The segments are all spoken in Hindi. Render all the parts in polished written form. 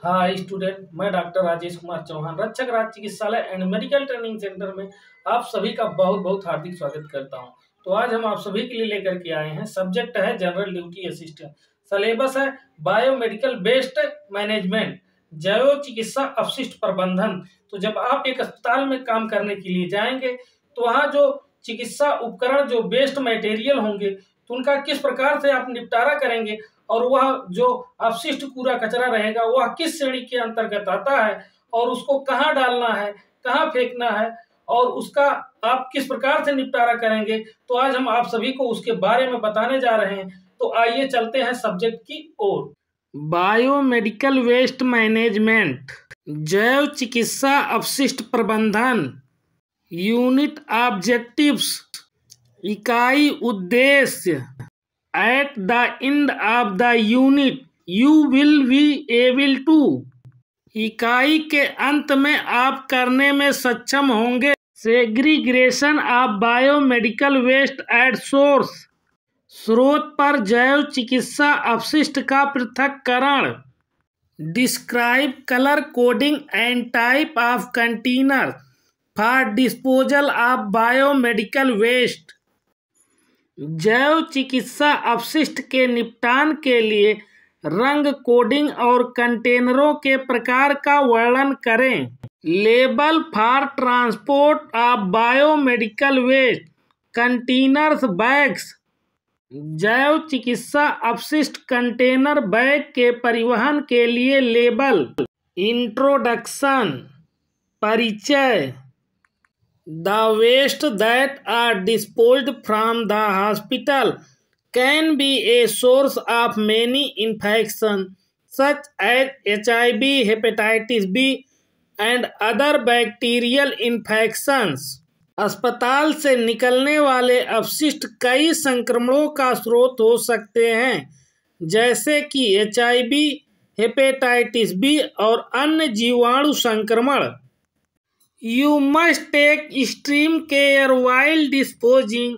हाय स्टूडेंट, मैं डॉक्टर राजेश कुमार चौहान, रक्षक राज्य चिकित्सालय एंड मेडिकल ट्रेनिंग सेंटर में आप सभी का बहुत बहुत हार्दिक स्वागत करता हूं। तो आज हम आप सभी के लिए लेकर के आए हैं, सब्जेक्ट है जनरल ड्यूटी असिस्टेंट, सिलेबस है बायोमेडिकल वेस्ट मैनेजमेंट, जैव चिकित्सा अपशिष्ट प्रबंधन। तो जब आप एक अस्पताल में काम करने के लिए जाएंगे तो वहाँ जो चिकित्सा उपकरण, जो वेस्ट मटेरियल होंगे, तो उनका किस प्रकार से आप निपटारा करेंगे और वह जो अपशिष्ट कूड़ा कचरा रहेगा वह किस श्रेणी के अंतर्गत आता है और उसको कहाँ डालना है, कहाँ फेंकना है और उसका आप किस प्रकार से निपटारा करेंगे। तो आज हम आप सभी को उसके बारे में बताने जा रहे हैं। तो आइए चलते हैं सब्जेक्ट की ओर। बायोमेडिकल वेस्ट मैनेजमेंट, जैव चिकित्सा अपशिष्ट प्रबंधन। यूनिट ऑब्जेक्टिव्स, इकाई उद्देश्य। At the end of the unit, you will be able to। इकाई के अंत में आप करने में सक्षम होंगे। Segregation of biomedical waste at source, स्रोत पर जैव चिकित्सा अपशिष्ट का पृथक्करण। Describe colour coding and type of container for disposal of biomedical waste. जैव चिकित्सा अपशिष्ट के निपटान के लिए रंग कोडिंग और कंटेनरों के प्रकार का वर्णन करें। Label for transport of biomedical waste, containers, bags. जैव चिकित्सा अपशिष्ट कंटेनर बैग के परिवहन के लिए लेबल। इंट्रोडक्शन, परिचय। The waste that are disposed from the hospital can be a source of many infections such as HIV, hepatitis B, and other bacterial infections. अस्पताल से निकलने वाले अपशिष्ट कई संक्रमणों का स्रोत हो सकते हैं, जैसे कि HIV, हेपेटाइटिस बी और अन्य जीवाणु संक्रमण। You must take extreme care while disposing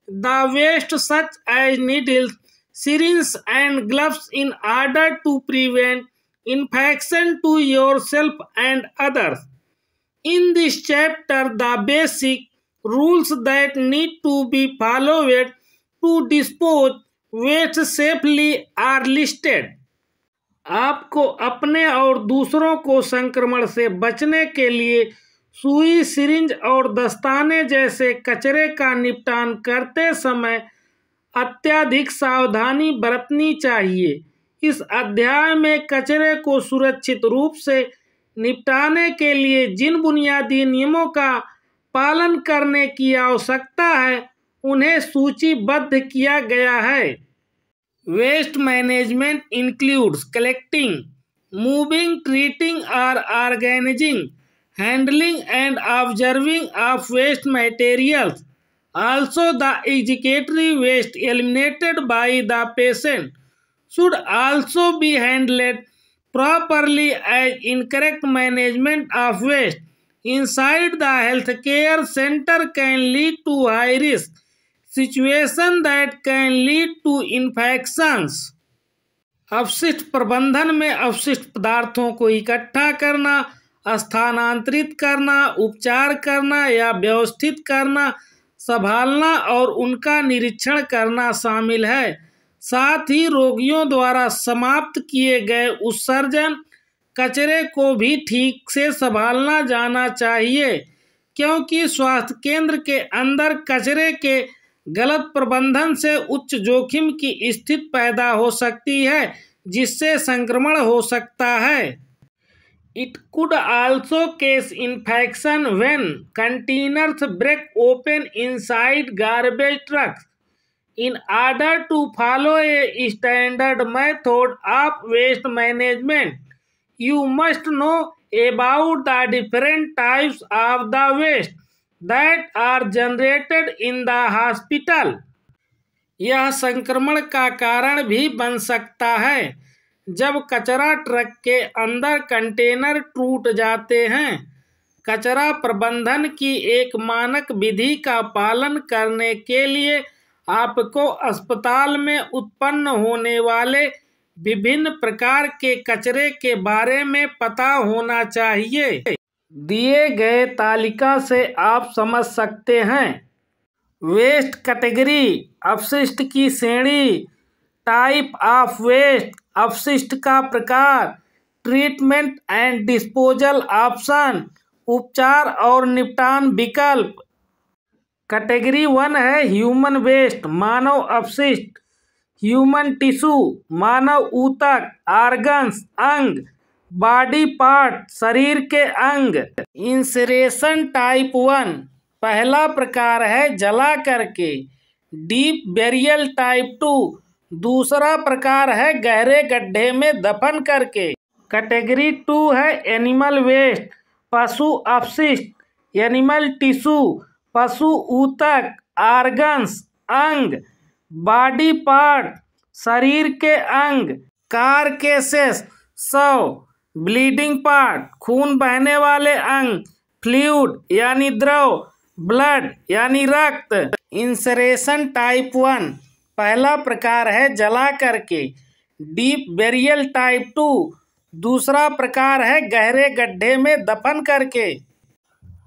the waste such as needles, syringes and gloves in order to prevent infection to yourself and others. In this chapter, the basic rules that need to be followed to dispose waste safely are listed. आपको अपने और दूसरों को संक्रमण से बचने के लिए सुई, सिरिंज और दस्ताने जैसे कचरे का निपटान करते समय अत्यधिक सावधानी बरतनी चाहिए। इस अध्याय में कचरे को सुरक्षित रूप से निपटाने के लिए जिन बुनियादी नियमों का पालन करने की आवश्यकता है उन्हें सूचीबद्ध किया गया है। Waste management includes collecting, moving, treating और organising, handling and observing of waste materials. Also, the excretory waste eliminated by the patient should also be handled properly, as incorrect management of waste inside the healthcare center can lead to high risk situation that can lead to infections. अपशिष्ट प्रबंधन में अपशिष्ट पदार्थों को इकट्ठा करना, स्थानांतरित करना, उपचार करना या व्यवस्थित करना, संभालना और उनका निरीक्षण करना शामिल है। साथ ही रोगियों द्वारा समाप्त किए गए उत्सर्जन कचरे को भी ठीक से संभालना जाना चाहिए, क्योंकि स्वास्थ्य केंद्र के अंदर कचरे के गलत प्रबंधन से उच्च जोखिम की स्थिति पैदा हो सकती है, जिससे संक्रमण हो सकता है। It could also cause infection when containers break open inside garbage trucks. In order to follow a standard method of waste management, you must know about the different types of the waste that are generated in the hospital. यह संक्रमण का कारण भी बन सकता है जब कचरा ट्रक के अंदर कंटेनर टूट जाते हैं। कचरा प्रबंधन की एक मानक विधि का पालन करने के लिए आपको अस्पताल में उत्पन्न होने वाले विभिन्न प्रकार के कचरे के बारे में पता होना चाहिए। दिए गए तालिका से आप समझ सकते हैं। वेस्ट कैटेगरी, अपशिष्ट की श्रेणी। टाइप ऑफ वेस्ट, अपशिष्ट का प्रकार। ट्रीटमेंट एंड डिस्पोजल ऑप्शन, उपचार और निपटान विकल्प। कैटेगरी 1 है ह्यूमन वेस्ट, मानव अपशिष्ट। ह्यूमन टिश्यू, मानव ऊतक, ऑर्गन्स, अंग। बॉडी पार्ट, शरीर के अंग। इंसिनरेशन टाइप 1, पहला प्रकार है जला करके। डीप बेरियल टाइप 2, दूसरा प्रकार है गहरे गड्ढे में दफन करके। कैटेगरी 2 है एनिमल वेस्ट, पशु अपशिष्ट। एनिमल टिश्यू, पशु ऊतक, ऑर्गन्स, अंग। बॉडी पार्ट, शरीर के अंग। कारकेसेस, शव। ब्लीडिंग पार्ट, खून बहने वाले अंग। फ्लूइड यानी द्रव। ब्लड यानी रक्त। इंसिनरेशन टाइप 1, पहला प्रकार है जला करके। डीप बेरियल टाइप 2, दूसरा प्रकार है गहरे गड्ढे में दफन करके।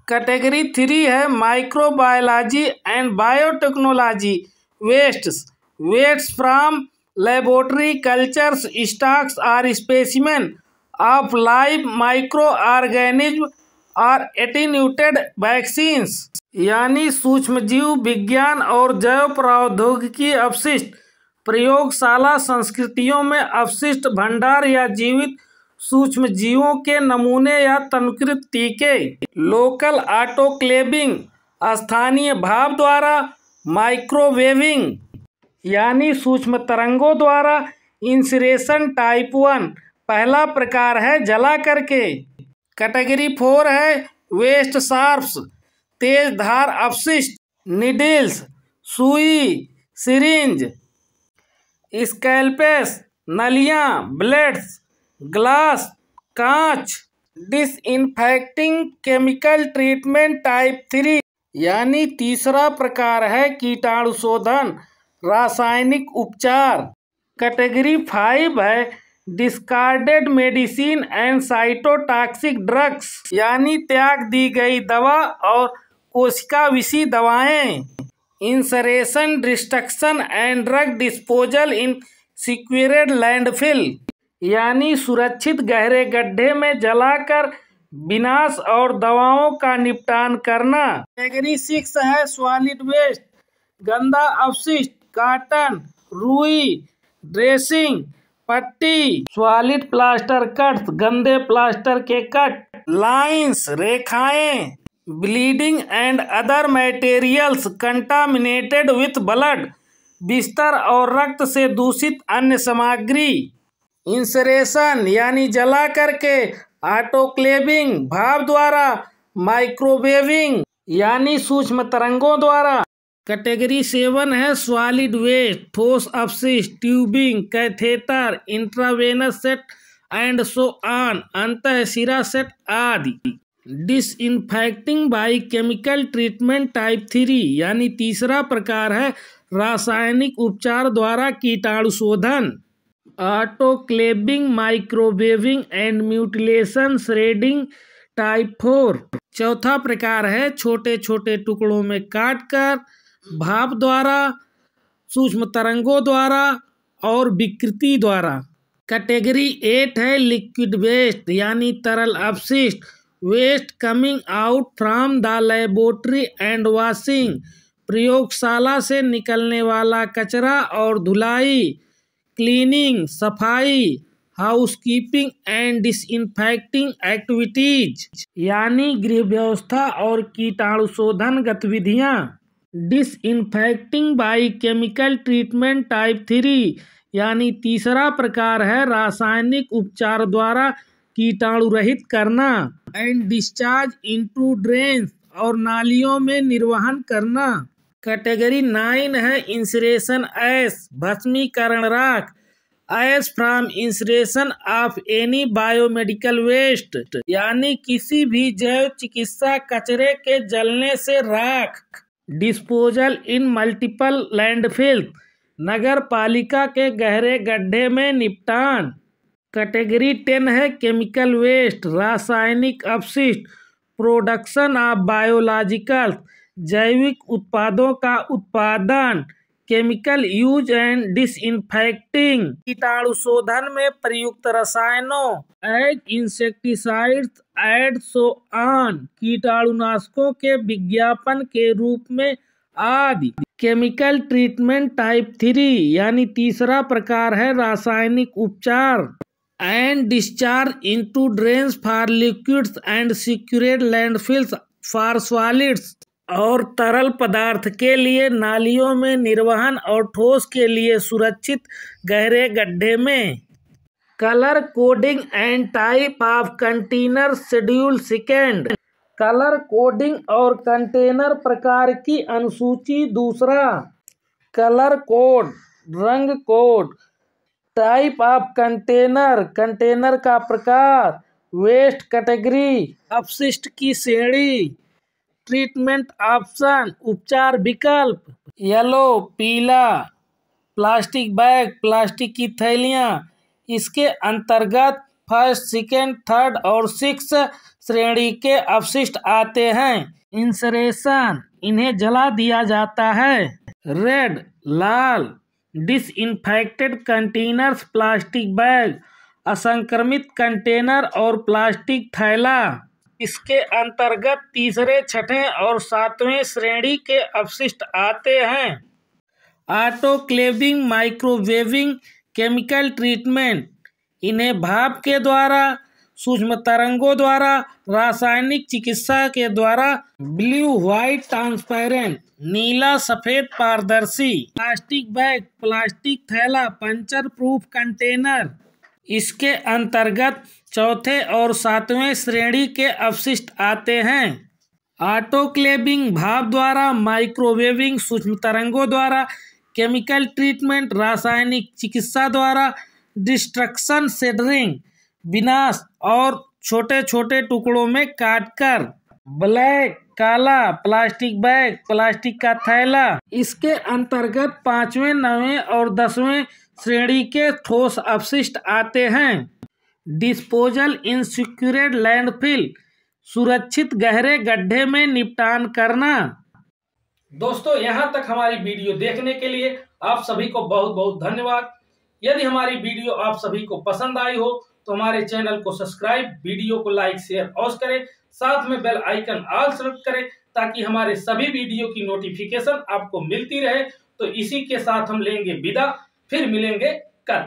कैटेगरी 3 है microbiology and biotechnology wastes. Waste from laboratory cultures, stocks और specimen of live micro organism और एटीन्यूटेड वैक्सीन्स, यानी सूक्ष्मजीव विज्ञान और जैव प्रौद्योगिकी अपशिष्ट। प्रयोगशाला संस्कृतियों में अपशिष्ट भंडार या जीवित सूक्ष्म जीवों के नमूने या तनुकृत टीके। लोकल ऑटोक्लेविंग, स्थानीय भाप द्वारा। माइक्रोवेविंग यानी सूक्ष्म तरंगों द्वारा। इंसिनरेशन टाइप 1, पहला प्रकार है जला करके। कैटेगरी 4 है वेस्ट शार्प्स, तेज धार अपशिष्ट। निडल्स, सुई, सिरिंज। स्कैल्पेस, नलियां, ब्लेड्स। ग्लास, कांच। डिसइंफेक्टिंग केमिकल ट्रीटमेंट टाइप 3, यानी तीसरा प्रकार है कीटाणुशोधन रासायनिक उपचार। कैटेगरी 5 है discarded medicine and cytotoxic drugs, यानी त्याग दी गई दवा और कोशिका विषी दवाएं। Incineration, destruction and drug disposal in secured landfill, यानी सुरक्षित गहरे गड्ढे में जलाकर विनाश और दवाओं का निपटान करना। कैटेगरी 6 है सॉलिड वेस्ट, गंदा अपशिष्ट। कॉटन, रुई, ड्रेसिंग, पट्टी। सॉलिड प्लास्टर कट्स, गंदे प्लास्टर के कट। लाइंस, रेखाएं। Bleeding and other materials contaminated with blood, बिस्तर और रक्त से दूषित अन्य सामग्री। इंसिनरेशन यानी जला करके। ऑटोक्लेविंग, भाप द्वारा। माइक्रोवेविंग यानी सूक्ष्म तरंगों द्वारा। कैटेगरी 7 है सॉलिड वेस्ट, ठोस अपशिष्ट। Tubing, catheter, intravenous set and so on, अंतःशिरा सेट आदि। Disinfecting by chemical treatment type 3, यानी तीसरा प्रकार है रासायनिक उपचार द्वारा कीटाणुशोधन। Autoclaving, microwaving and mutilation shredding type 4, चौथा प्रकार है छोटे छोटे टुकड़ों में काटकर भाप द्वारा, सूक्ष्म तरंगों द्वारा और विकृति द्वारा। कैटेगरी 8 है लिक्विड वेस्ट, यानी तरल अपशिष्ट। Waste coming out from the laboratory and washing, प्रयोगशाला से निकलने वाला कचरा और धुलाई। क्लीनिंग, सफाई। हाउसकीपिंग एंड डिसइंफेक्टिंग एक्टिविटीज, यानी गृह व्यवस्था और कीटाणुशोधन गतिविधियां। Disinfecting by chemical treatment type 3, यानी तीसरा प्रकार है रासायनिक उपचार द्वारा कीटाणु रहित करना। एंड डिस्चार्ज इनटू ड्रेन्स, और नालियों में निर्वहन करना। कैटेगरी 9 है इंसिनरेशन ऐश, भस्मीकरण राख। Ash from incineration of any biomedical waste, यानी किसी भी जैव चिकित्सा कचरे के जलने से राख। डिस्पोजल इन मल्टीपल लैंडफिल, नगर पालिका के गहरे गड्ढे में निपटान। कैटेगरी 10 है केमिकल वेस्ट, रासायनिक अपशिष्ट, प्रोडक्शन ऑफ बायोलॉजिकल, जैविक उत्पादों का उत्पादन, केमिकल यूज एंड डिसइंफेक्टिंग, कीटाणुशोधन में प्रयुक्त रसायनों, eg insecticides and so on, कीटाणुनाशकों के विज्ञापन के रूप में आदि। केमिकल ट्रीटमेंट टाइप 3 यानी तीसरा प्रकार है रासायनिक उपचार। And discharge into drains for liquids and secured landfills for solids, और तरल पदार्थ के लिए नालियों में निर्वहन और ठोस के लिए सुरक्षित गहरे गड्ढे में। Colour coding and type of container schedule second, colour coding और कंटेनर प्रकार की अनुसूची दूसरा। कलर कोड, रंग code, type of container, container का प्रकार, वेस्ट कैटेगरी, अपशिष्ट की श्रेणी, ट्रीटमेंट ऑप्शन, उपचार विकल्प, येलो पीला, प्लास्टिक बैग, प्लास्टिक की थैलियाँ। इसके अंतर्गत फर्स्ट, सेकेंड, थर्ड और 6 श्रेणी के अपशिष्ट आते हैं। इंसरेशन, इन्हें जला दिया जाता है। रेड, लाल, डिसइंफेक्टेड कंटेनर्स, प्लास्टिक बैग, असंक्रमित कंटेनर और प्लास्टिक थैला। इसके अंतर्गत तीसरे, छठे और 7वें श्रेणी के अपशिष्ट आते हैं। ऑटोक्लेविंग, माइक्रोवेविंग, केमिकल ट्रीटमेंट, इन्हें भाप के द्वारा, सूक्ष्म तरंगों द्वारा, रासायनिक चिकित्सा के द्वारा, ब्लू व्हाइट ट्रांसपेरेंट, नीला सफेद पारदर्शी, प्लास्टिक बैग, प्लास्टिक थैला, पंचर प्रूफ कंटेनर। इसके अंतर्गत चौथे और 7वें श्रेणी के अपशिष्ट आते हैं। ऑटोक्लेविंग भाप द्वारा, माइक्रोवेविंग सूक्ष्म तरंगों द्वारा, केमिकल ट्रीटमेंट रासायनिक चिकित्सा द्वारा, डिस्ट्रक्शन शेडरिंग विनाश और छोटे छोटे टुकड़ों में काटकर। ब्लैक काला, प्लास्टिक बैग, प्लास्टिक का थैला। इसके अंतर्गत 5वें, 9वें और 10वें श्रेणी के ठोस अपशिष्ट आते हैं। डिस्पोजल इन सिक्योर्ड लैंडफिल, सुरक्षित गहरे गड्ढे में निपटान करना। दोस्तों, यहाँ तक हमारी वीडियो देखने के लिए आप सभी को बहुत बहुत धन्यवाद। यदि हमारी वीडियो आप सभी को पसंद आई हो तो हमारे चैनल को सब्सक्राइब, वीडियो को लाइक, शेयर अवश्य करें, साथ में बेल आइकन ऑल सेलेक्ट करें ताकि हमारे सभी वीडियो की नोटिफिकेशन आपको मिलती रहे। तो इसी के साथ हम लेंगे विदा, फिर मिलेंगे कल।